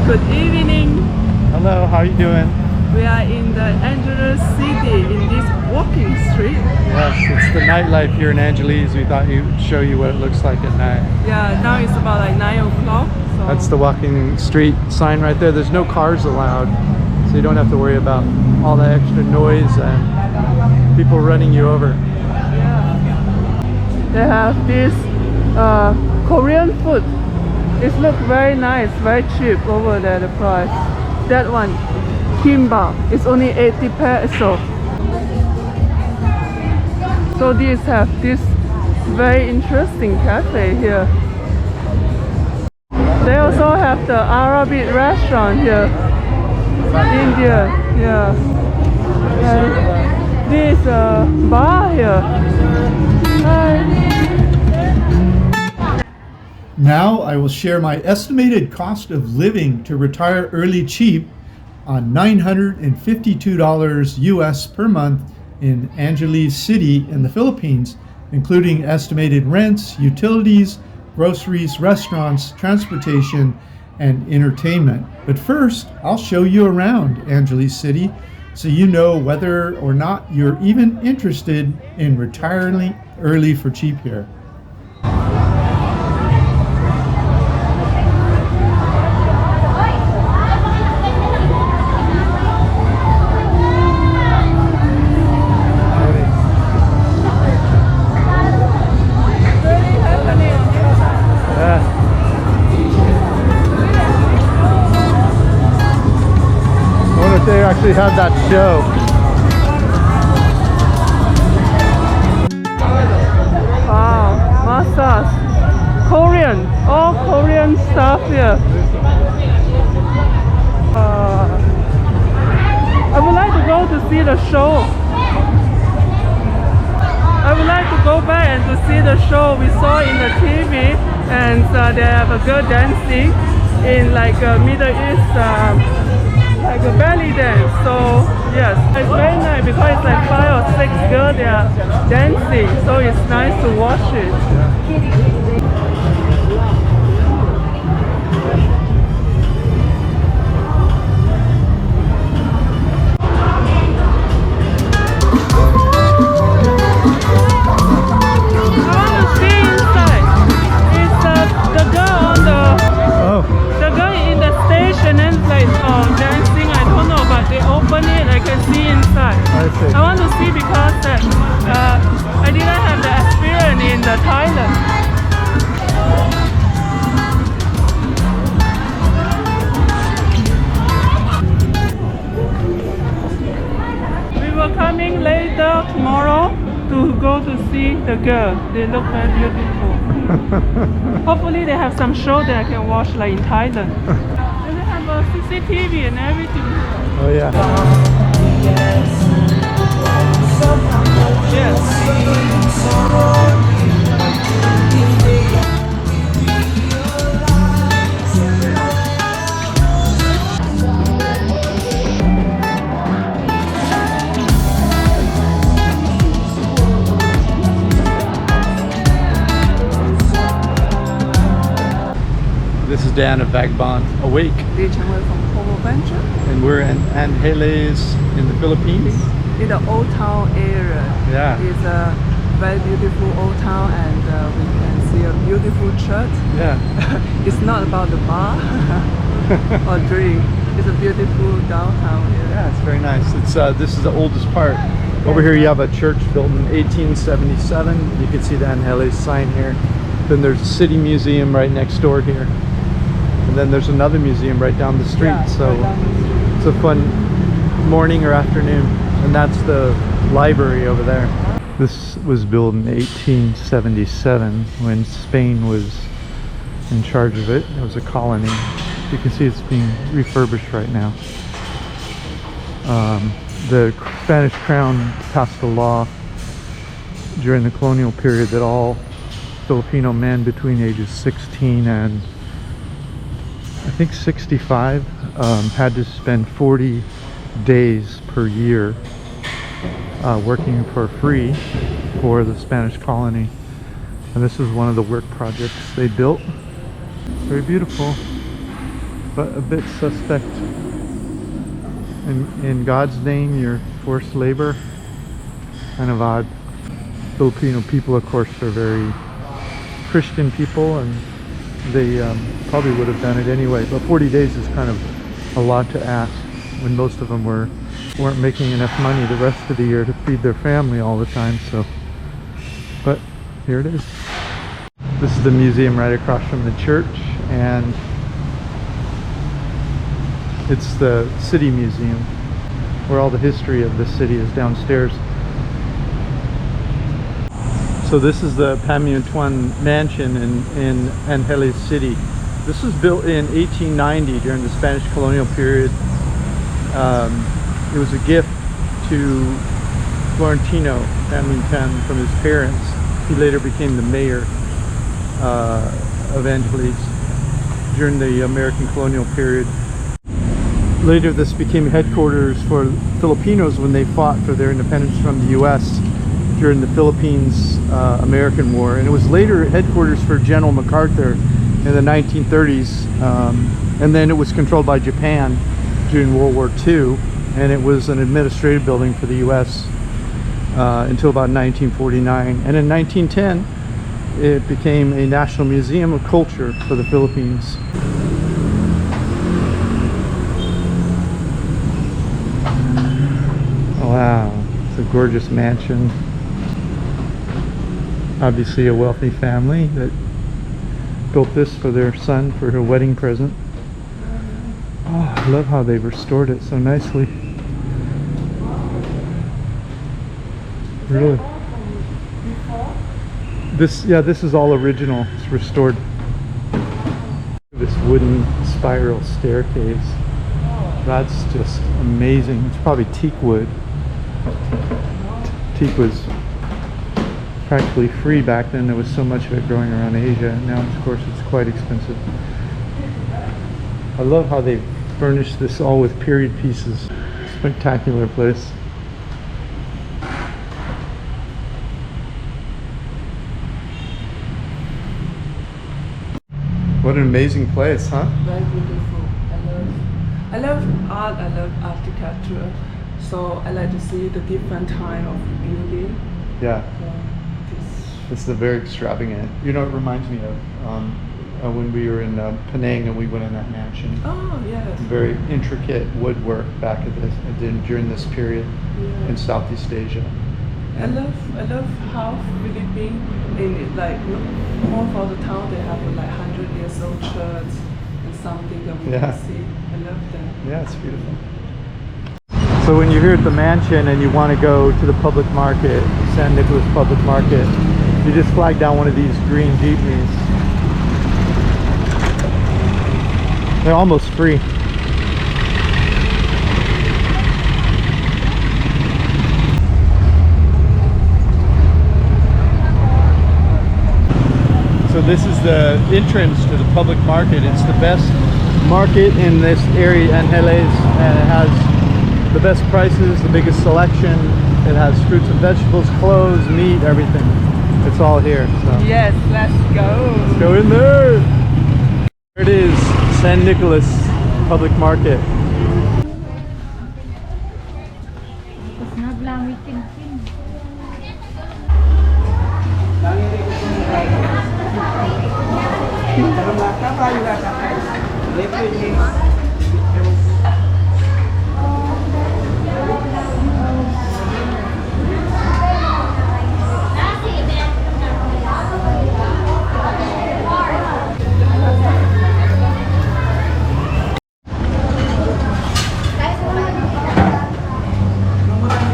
Good evening. Hello, how are you doing? We are in the Angeles City in this walking street. Yes, it's the nightlife here in Angeles. We thought we'd show you what it looks like at night. Yeah, now it's about like 9 o'clock. So That's the walking street sign right there. There's no cars allowed, so you don't have to worry about all the extra noise and people running you over. yeah. They have this Korean food. It looks very nice, very cheap over there, the price. That one, kimbap, it's only 80 pesos. So these have this very interesting cafe here. They also have the Arabic restaurant here. India, yeah. And this bar here. Hi. Now I will share my estimated cost of living to retire early cheap on $952 US per month in Angeles City in the Philippines, including estimated rents, utilities, groceries, restaurants, transportation, and entertainment. But first, I'll show you around Angeles City so you know whether or not you're even interested in retiring early for cheap here. They actually have that show. Wow, massage. Korean, all Korean stuff here. I would like to go to see the show. I would like to go back and to see the show we saw in the TV, and they have a girl dancing in like a Middle East. Like a belly dance, so yes, it's very nice because it's like 5 or 6 girls they are dancing, so it's nice to watch it. I want to see inside. It's the girl on the girl in the station and like dancing. I don't know, but they open it. I can see inside. I want to see because I didn't have the experience in the Thailand. We were coming later tomorrow to go to see the girl. They look very beautiful. Hopefully they have some show that I can watch like in Thailand. And they have a CCTV and everything. Oh yeah. Yes. This is Dan of Vagabond Awake. And we're in Angeles in the Philippines. In the old town area. Yeah. It's a very beautiful old town, and we can see a beautiful church. Yeah. It's not about the bar or drink. It's a beautiful downtown area. Yeah, it's very nice. It's this is the oldest part. Over here you have a church built in 1877. You can see the Angeles sign here. Then there's a city museum right next door here. And then there's another museum right down the street. Yeah, so right down the street. It's a fun morning or afternoon. And that's the library over there. This was built in 1877 when Spain was in charge of it. It was a colony. You can see it's being refurbished right now. The Spanish crown passed a law during the colonial period that all Filipino men between ages 16 and I think 65 had to spend 40 days per year working for free for the Spanish colony. And this is one of the work projects they built. Very beautiful. but a bit suspect. In God's name, your forced labor. Kind of odd. Filipino people, of course, are very Christian people, and they probably would have done it anyway. But 40 days is kind of a lot to ask when most of them weren't making enough money the rest of the year to feed their family all the time. So, but here it is. This is the museum right across from the church, and it's the city museum where all the history of the city is downstairs. So this is the 𝗵𝐺 mansion in Angeles City. This was built in 1890 during the Spanish colonial period. It was a gift to Florentino 𝗵𝐺 from his parents. He later became the mayor of Angeles during the American colonial period. Later this became headquarters for Filipinos when they fought for their independence from the US during the Philippines American War, and it was later headquarters for General MacArthur in the 1930s, and then it was controlled by Japan during World War II, and it was an administrative building for the US until about 1949, and in 1910 it became a National Museum of Culture for the Philippines. Wow, it's a gorgeous mansion. Obviously a wealthy family that built this for their son for her wedding present. Oh, I love how they've restored it so nicely. Really. This is all original. It's restored. This wooden spiral staircase. That's just amazing. It's probably teak wood. Teak was practically free back then. There was so much of it growing around Asia. Now, of course, it's quite expensive. I love how they furnished this all with period pieces. Spectacular place. What an amazing place, huh? Very beautiful. I love art. I love architecture. So I like to see the different kind of building. Yeah. This is a very extravagant. You know, it reminds me of when we were in Penang and we went in that mansion. Oh yes. Very intricate woodwork back at this during this period in Southeast Asia. I love how Philippines, in like most of the town, they have like 100 years old church and something that we can see. I love that. Yeah, it's beautiful. So when you're here at the mansion and you want to go to the public market, San Nicolas Public Market, you just flag down one of these green jeepneys. They're almost free. So this is the entrance to the public market. It's the best market in this area, Angeles, and it has the best prices, the biggest selection. It has fruits and vegetables, clothes, meat, everything. It's all here. So. Yes, let's go. Let's go in there. There it is, San Nicolas Public Market.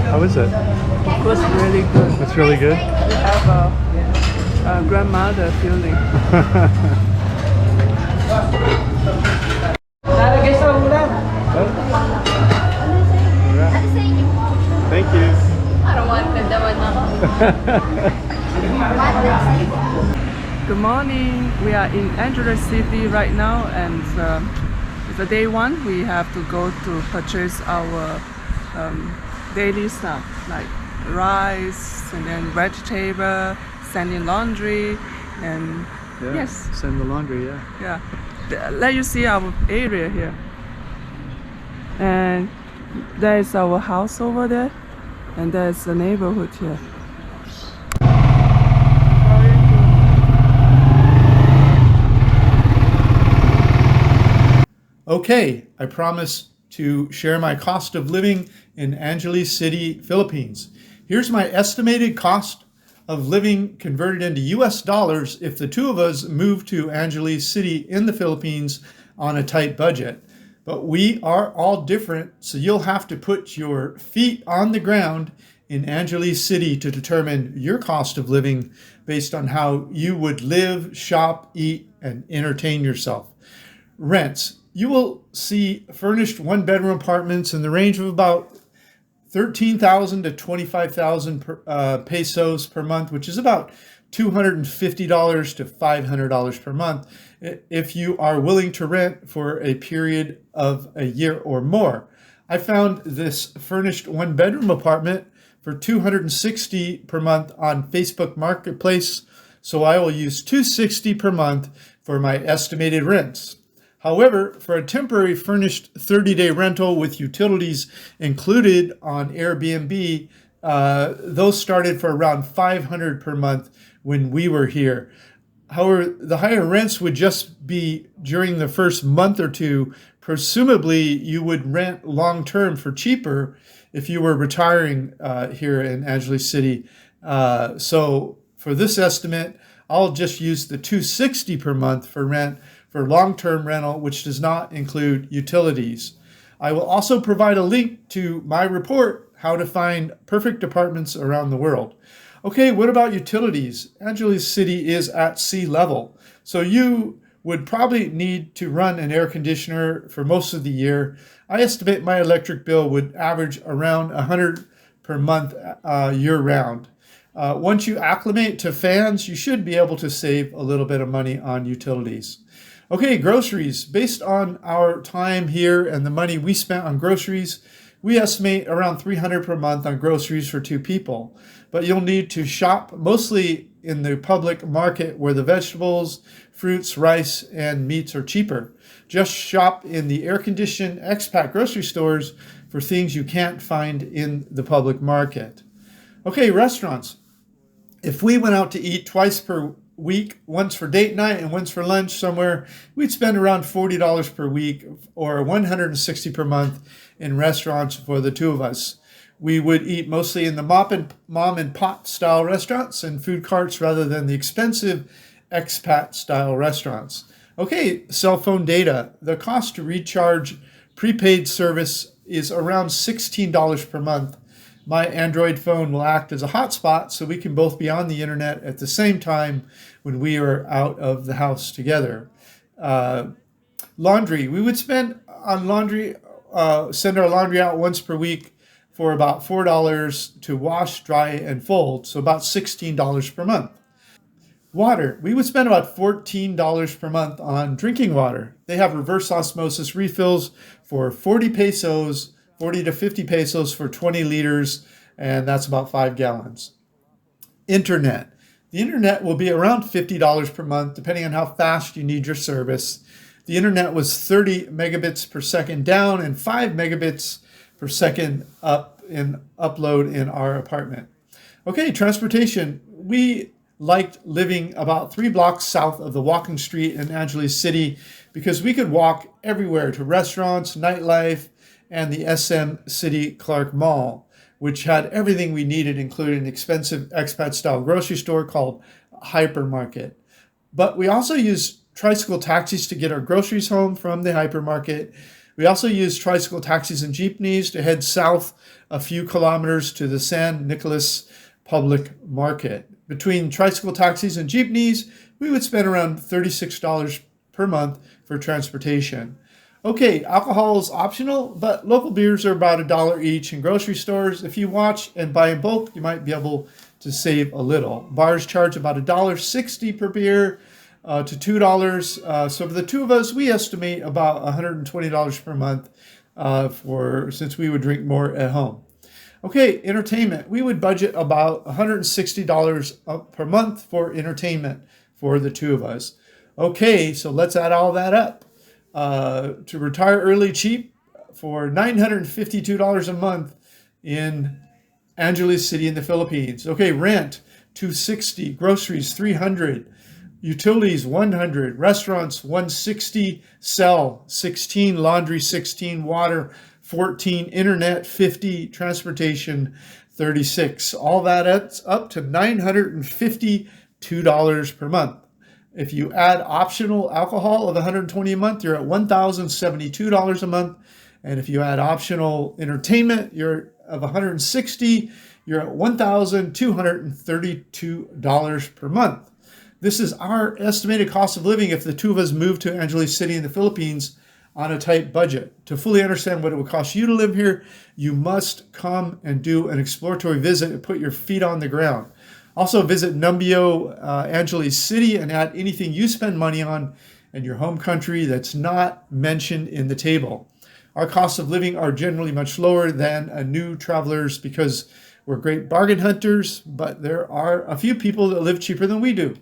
How is it? It was really good. It's really good? We have a grandmother feeling. Thank you. Good morning. We are in Angeles City right now, and it's a day one. We have to go to purchase our daily stuff like rice and then vegetable, sending laundry, and yes, Send the laundry, yeah. let you see our area here. And there's our house over there, and there's the neighborhood here. Okay, I promise to share my cost of living in Angeles City, Philippines. Here's my estimated cost of living converted into US dollars if the two of us move to Angeles City in the Philippines on a tight budget. But we are all different, so you'll have to put your feet on the ground in Angeles City to determine your cost of living based on how you would live, shop, eat, and entertain yourself. Rents. You will see furnished one-bedroom apartments in the range of about 13,000 to 25,000 pesos per month, which is about $250 to $500 per month if you are willing to rent for a period of a year or more. I found this furnished one-bedroom apartment for $260 per month on Facebook Marketplace, so I will use $260 per month for my estimated rents. However, for a temporary furnished 30-day rental with utilities included on Airbnb, those started for around $500 per month when we were here. However, the higher rents would just be during the first month or two. Presumably, you would rent long-term for cheaper if you were retiring here in Angeles City. So for this estimate, I'll just use the $260 per month for rent for long-term rental, which does not include utilities. I will also provide a link to my report, How to Find Perfect Apartments Around the World. Okay, what about utilities? Angeles City is at sea level, so you would probably need to run an air conditioner for most of the year. I estimate my electric bill would average around $100 per month year-round. Once you acclimate to fans, you should be able to save a little bit of money on utilities. Okay, groceries. Based on our time here and the money we spent on groceries, we estimate around $300 per month on groceries for two people. But you'll need to shop mostly in the public market where the vegetables, fruits, rice, and meats are cheaper. Just shop in the air-conditioned expat grocery stores for things you can't find in the public market. Okay, restaurants. If we went out to eat twice per week, once for date night and once for lunch somewhere, we'd spend around $40 per week or $160 per month in restaurants for the two of us. We would eat mostly in the mom and pop style restaurants and food carts rather than the expensive expat style restaurants. Okay, cell phone data. The cost to recharge prepaid service is around $16 per month. My Android phone will act as a hotspot so we can both be on the internet at the same time when we are out of the house together. Laundry. We would spend on laundry, send our laundry out once per week for about $4 to wash, dry, and fold, so about $16 per month. Water. We would spend about $14 per month on drinking water. They have reverse osmosis refills for 40 pesos, 40 to 50 pesos for 20 liters, and that's about 5 gallons. Internet. The internet will be around $50 per month, depending on how fast you need your service. The internet was 30 megabits per second down and 5 megabits per second up in upload in our apartment. Okay, transportation. We liked living about 3 blocks south of the walking street in Angeles City because we could walk everywhere to restaurants, nightlife, and the SM City Clark Mall, which had everything we needed, including an expensive expat-style grocery store called Hypermarket. But we also used tricycle taxis to get our groceries home from the hypermarket. We also used tricycle taxis and jeepneys to head south a few kilometers to the San Nicolas Public Market. Between tricycle taxis and jeepneys, we would spend around $36 per month for transportation. Okay, alcohol is optional, but local beers are about $1 each in grocery stores. If you watch and buy in bulk, you might be able to save a little. Bars charge about $1.60 per beer to $2. So for the two of us, we estimate about $120 per month since we would drink more at home. Okay, entertainment. We would budget about $160 per month for entertainment for the two of us. Okay, so let's add all that up. To retire early cheap for $952 a month in Angeles City in the Philippines. Okay, rent $260, groceries $300, utilities $100, restaurants $160, cell $16, laundry $16, water $14, internet $50, transportation $36. All that adds up to $952 per month. If you add optional alcohol of $120 a month, you're at $1,072 a month. And if you add optional entertainment, you're of $160, you're at $1,232 per month. This is our estimated cost of living if the two of us move to Angeles City in the Philippines on a tight budget. To fully understand what it would cost you to live here, you must come and do an exploratory visit and put your feet on the ground. Also visit Numbeo, Angeles City, and add anything you spend money on in your home country that's not mentioned in the table. Our costs of living are generally much lower than a new travelers because we're great bargain hunters, but there are a few people that live cheaper than we do.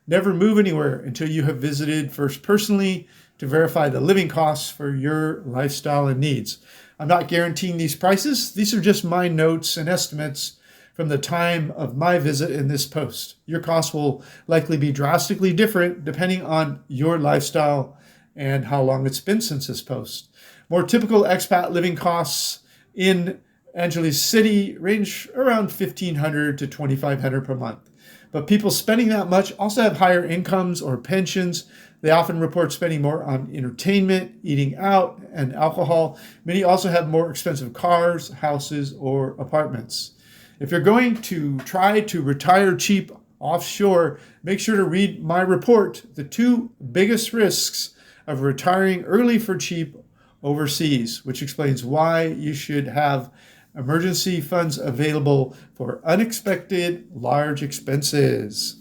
Never move anywhere until you have visited first personally to verify the living costs for your lifestyle and needs. I'm not guaranteeing these prices. These are just my notes and estimates from the time of my visit in this post. Your costs will likely be drastically different depending on your lifestyle and how long it's been since this post. More typical expat living costs in Angeles City range around $1,500 to $2,500 per month. But people spending that much also have higher incomes or pensions. They often report spending more on entertainment, eating out, and alcohol. Many also have more expensive cars, houses, or apartments. If you're going to try to retire cheap offshore, make sure to read my report, The 2 Biggest Risks of Retiring Early for Cheap Overseas, which explains why you should have emergency funds available for unexpected large expenses.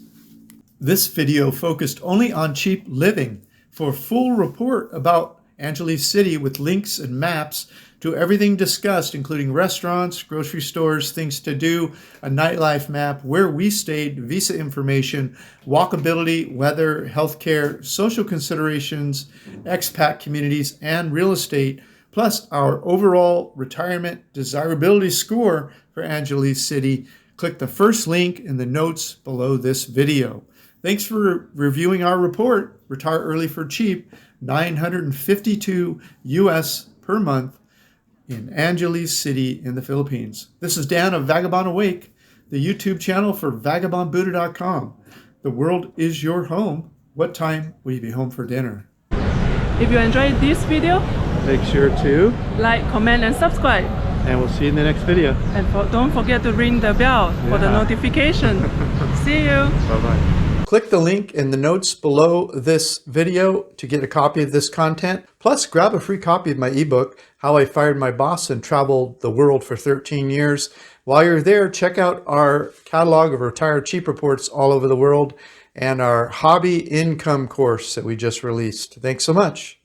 This video focused only on cheap living. For a full report about Angeles City with links and maps to everything discussed, including restaurants, grocery stores, things to do, a nightlife map, where we stayed, visa information, walkability, weather, healthcare, social considerations, expat communities, and real estate, plus our overall retirement desirability score for Angeles City, click the first link in the notes below this video. Thanks for reviewing our report, Retire Early for Cheap, $952 US per month in Angeles City in the Philippines. This is Dan of Vagabond Awake, the YouTube channel for vagabondbuddha.com. The world is your home. What time will you be home for dinner? If you enjoyed this video, Make sure to, like, comment, and subscribe. and we'll see you in the next video. And don't forget to ring the bell for the Yeah. notification. See you. Bye-bye. Click the link in the notes below this video to get a copy of this content. Plus, grab a free copy of my ebook, How I Fired My Boss and Traveled the World for 13 Years. While you're there, check out our catalog of retired cheap reports all over the world and our hobby income course that we just released. Thanks so much.